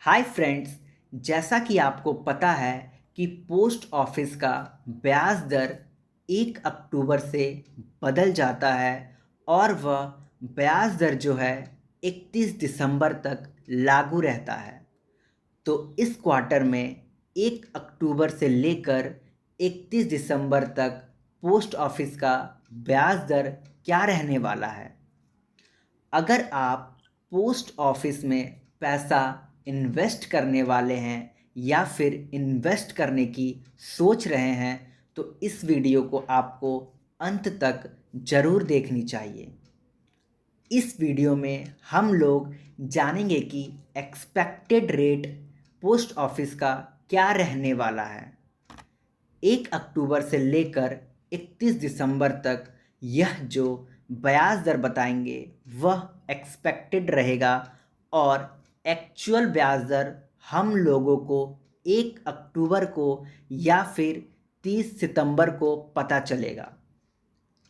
Hi friends. जैसा कि आपको पता है कि पोस्ट ऑफिस का ब्याज दर 1 अक्टूबर से बदल जाता है और वह ब्याज दर जो है 31 दिसंबर तक लागू रहता है। तो इस क्वार्टर में 1 अक्टूबर से लेकर 31 दिसंबर तक पोस्ट ऑफिस का ब्याज दर क्या रहने वाला है। अगर आप पोस्ट ऑफिस में पैसा इन्वेस्ट करने वाले हैं या फिर इन्वेस्ट करने की सोच रहे हैं तो इस वीडियो को आपको अंत तक ज़रूर देखनी चाहिए। इस वीडियो में हम लोग जानेंगे कि एक्सपेक्टेड रेट पोस्ट ऑफिस का क्या रहने वाला है। 1 अक्टूबर से लेकर 31 दिसंबर तक यह जो ब्याज दर बताएंगे वह एक्सपेक्टेड रहेगा और एक्चुअल ब्याज दर हम लोगों को 1 अक्टूबर को या फिर 30 सितंबर को पता चलेगा।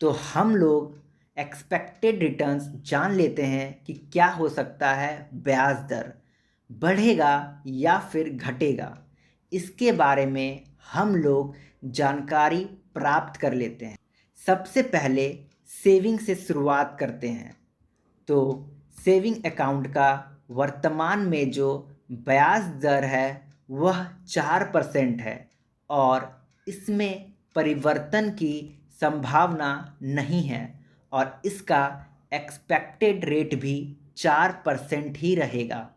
तो हम लोग एक्सपेक्टेड रिटर्न्स जान लेते हैं कि क्या हो सकता है, ब्याज दर बढ़ेगा या फिर घटेगा। इसके बारे में हम लोग जानकारी प्राप्त कर लेते हैं। सबसे पहले सेविंग से शुरुआत करते हैं। तो सेविंग अकाउंट का वर्तमान में जो ब्याज दर है वह 4% है और इसमें परिवर्तन की संभावना नहीं है और इसका एक्सपेक्टेड रेट भी 4% ही रहेगा।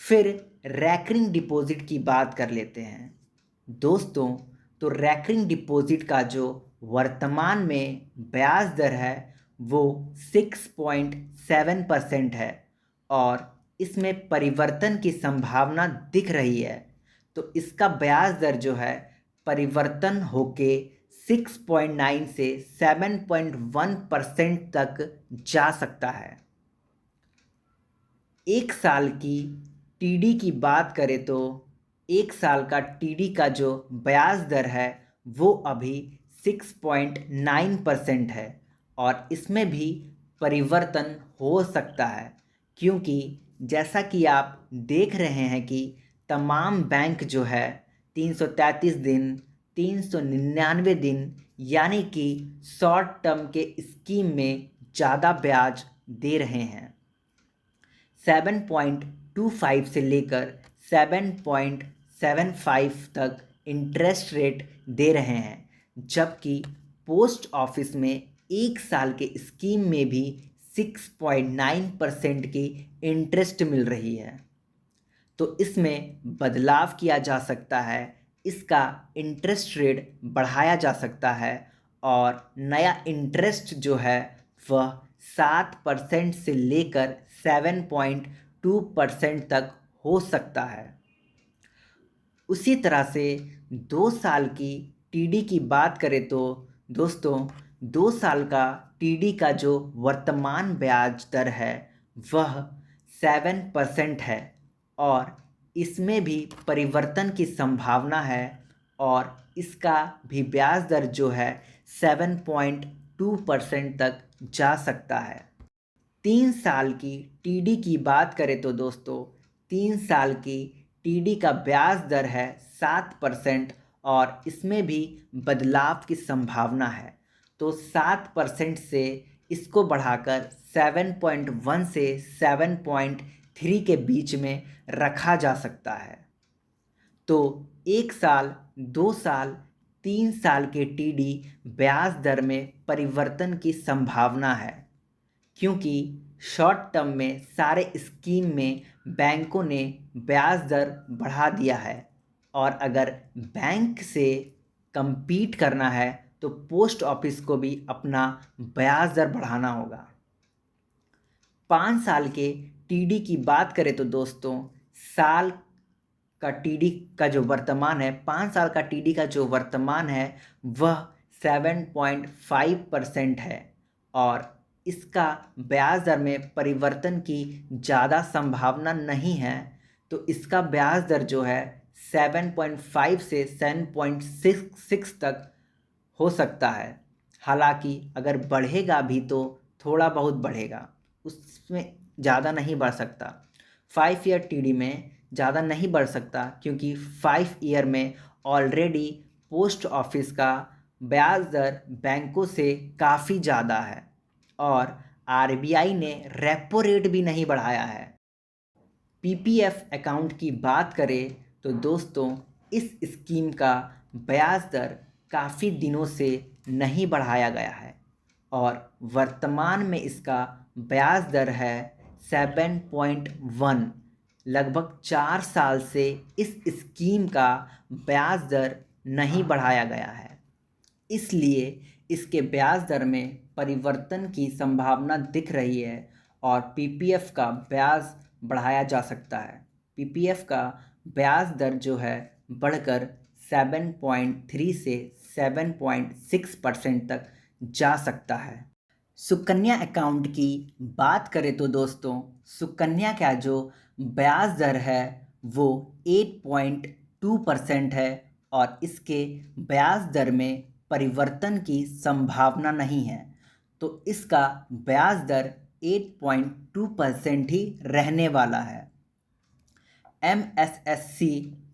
फिर रैकरिंग डिपॉजिट की बात कर लेते हैं दोस्तों। तो रैकरिंग डिपॉजिट का जो वर्तमान में ब्याज दर है वो 6.7% है और इसमें परिवर्तन की संभावना दिख रही है। तो इसका ब्याज दर जो है परिवर्तन होके 6.9 से 7.1% तक जा सकता है। 1 साल की टीडी की बात करें तो 1 साल का टीडी का जो ब्याज दर है वो अभी 6.9% है और इसमें भी परिवर्तन हो सकता है, क्योंकि जैसा कि आप देख रहे हैं कि तमाम बैंक जो है 333 दिन, 399 दिन यानी कि शॉर्ट टर्म के स्कीम में ज़्यादा ब्याज दे रहे हैं। 7.25 से लेकर 7.75 तक इंटरेस्ट रेट दे रहे हैं, जबकि पोस्ट ऑफिस में 1 साल के स्कीम में भी 6.9% की इंटरेस्ट मिल रही है। तो इसमें बदलाव किया जा सकता है, इसका इंटरेस्ट रेट बढ़ाया जा सकता है और नया इंटरेस्ट जो है वह 7% से लेकर 7.2% तक हो सकता है। उसी तरह से 2 साल की टीडी की बात करें तो दोस्तों 2 साल का टीडी का जो वर्तमान ब्याज दर है वह 7% है और इसमें भी परिवर्तन की संभावना है और इसका भी ब्याज दर जो है 7.2% तक जा सकता है। 3 साल की टीडी की बात करें तो दोस्तों 3 साल की टीडी का ब्याज दर है 7% और इसमें भी बदलाव की संभावना है। तो 7% से इसको बढ़ाकर 7.1 से 7.3 के बीच में रखा जा सकता है। तो 1 साल, 2 साल, 3 साल के टीडी ब्याज दर में परिवर्तन की संभावना है, क्योंकि शॉर्ट टर्म में सारे स्कीम में बैंकों ने ब्याज दर बढ़ा दिया है और अगर बैंक से compete करना है तो पोस्ट ऑफिस को भी अपना ब्याज दर बढ़ाना होगा। 5 साल के टीडी की बात करें तो दोस्तों साल का टीडी का जो वर्तमान है 5 साल का टीडी का जो वर्तमान है वह 7.5% है और इसका ब्याज दर में परिवर्तन की ज़्यादा संभावना नहीं है। तो इसका ब्याज दर जो है 7.5 से 7.6 तक हो सकता है। हालांकि अगर बढ़ेगा भी तो थोड़ा बहुत बढ़ेगा, उसमें ज़्यादा नहीं बढ़ सकता। 5 ईयर टीडी में ज़्यादा नहीं बढ़ सकता, क्योंकि 5 ईयर में ऑलरेडी पोस्ट ऑफिस का ब्याज दर बैंकों से काफ़ी ज़्यादा है और आरबीआई ने रेपो रेट भी नहीं बढ़ाया है। पीपीएफ अकाउंट की बात करें तो दोस्तों, इस स्कीम का ब्याज दर काफ़ी दिनों से नहीं बढ़ाया गया है और वर्तमान में इसका ब्याज दर है 7.1। लगभग 4 साल से इस स्कीम का ब्याज दर नहीं बढ़ाया गया है, इसलिए इसके ब्याज दर में परिवर्तन की संभावना दिख रही है और पीपीएफ का ब्याज बढ़ाया जा सकता है। पीपीएफ का ब्याज दर जो है बढ़कर 7.3 से 7.6% तक जा सकता है। सुकन्या अकाउंट की बात करें तो दोस्तों, सुकन्या का जो ब्याज दर है वो 8.2% है और इसके ब्याज दर में परिवर्तन की संभावना नहीं है, तो इसका ब्याज दर 8.2% ही रहने वाला है। MSSC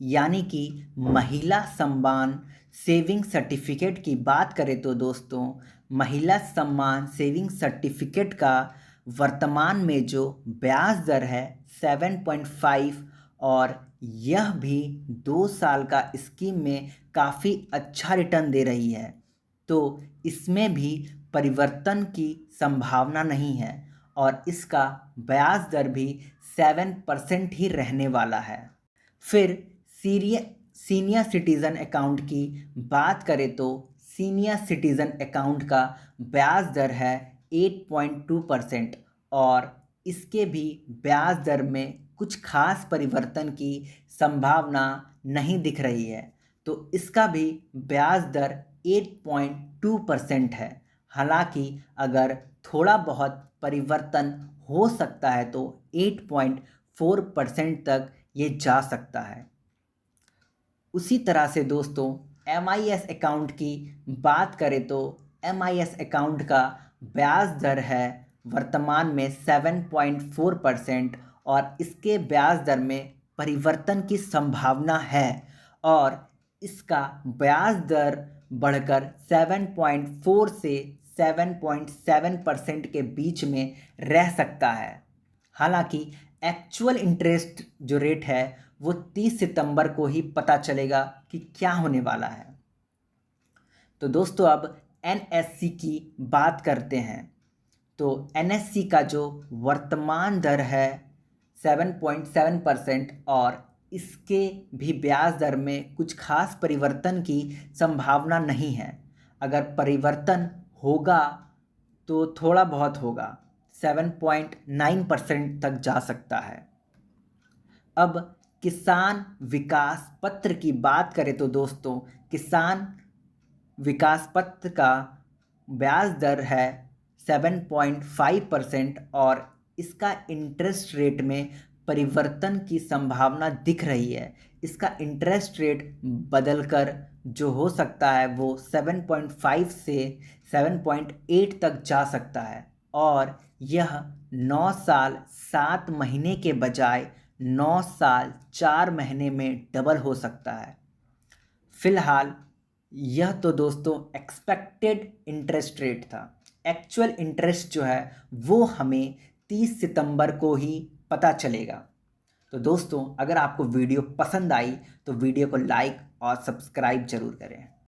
यानी कि महिला सम्मान सेविंग सर्टिफिकेट की बात करें तो दोस्तों, महिला सम्मान सेविंग सर्टिफिकेट का वर्तमान में जो ब्याज दर है 7.5 और यह भी 2 साल का स्कीम में काफ़ी अच्छा रिटर्न दे रही है, तो इसमें भी परिवर्तन की संभावना नहीं है और इसका ब्याज दर भी 7% ही रहने वाला है। फिर सीनियर सिटीज़न अकाउंट की बात करें तो सीनियर सिटीज़न अकाउंट का ब्याज दर है 8.2% और इसके भी ब्याज दर में कुछ खास परिवर्तन की संभावना नहीं दिख रही है, तो इसका भी ब्याज दर 8.2% है। हालांकि अगर थोड़ा बहुत परिवर्तन हो सकता है तो 8.4% तक ये जा सकता है। उसी तरह से दोस्तों, MIS अकाउंट की बात करें तो MIS अकाउंट का ब्याज दर है वर्तमान में 7.4% और इसके ब्याज दर में परिवर्तन की संभावना है और इसका ब्याज दर बढ़कर 7.4 से 7.7% के बीच में रह सकता है। हालांकि एक्चुअल इंटरेस्ट जो रेट है वो 30 सितंबर को ही पता चलेगा कि क्या होने वाला है। तो दोस्तों, अब NSC की बात करते हैं। तो NSC का जो वर्तमान दर है 7.7% और इसके भी ब्याज दर में कुछ खास परिवर्तन की संभावना नहीं है। अगर परिवर्तन होगा तो थोड़ा बहुत होगा, 7.9% तक जा सकता है। अब किसान विकास पत्र की बात करें तो दोस्तों, किसान विकास पत्र का ब्याज दर है 7.5% और इसका इंटरेस्ट रेट में परिवर्तन की संभावना दिख रही है। इसका इंटरेस्ट रेट बदलकर जो हो सकता है वो 7.5 से 7.8 तक जा सकता है और यह 9 साल 7 महीने के बजाय 9 साल 4 महीने में डबल हो सकता है। फिलहाल यह तो दोस्तों एक्सपेक्टेड इंटरेस्ट रेट था। एक्चुअल इंटरेस्ट जो है वो हमें 30 सितंबर को ही पता चलेगा। तो दोस्तों, अगर आपको वीडियो पसंद आई तो वीडियो को लाइक और सब्सक्राइब जरूर करें।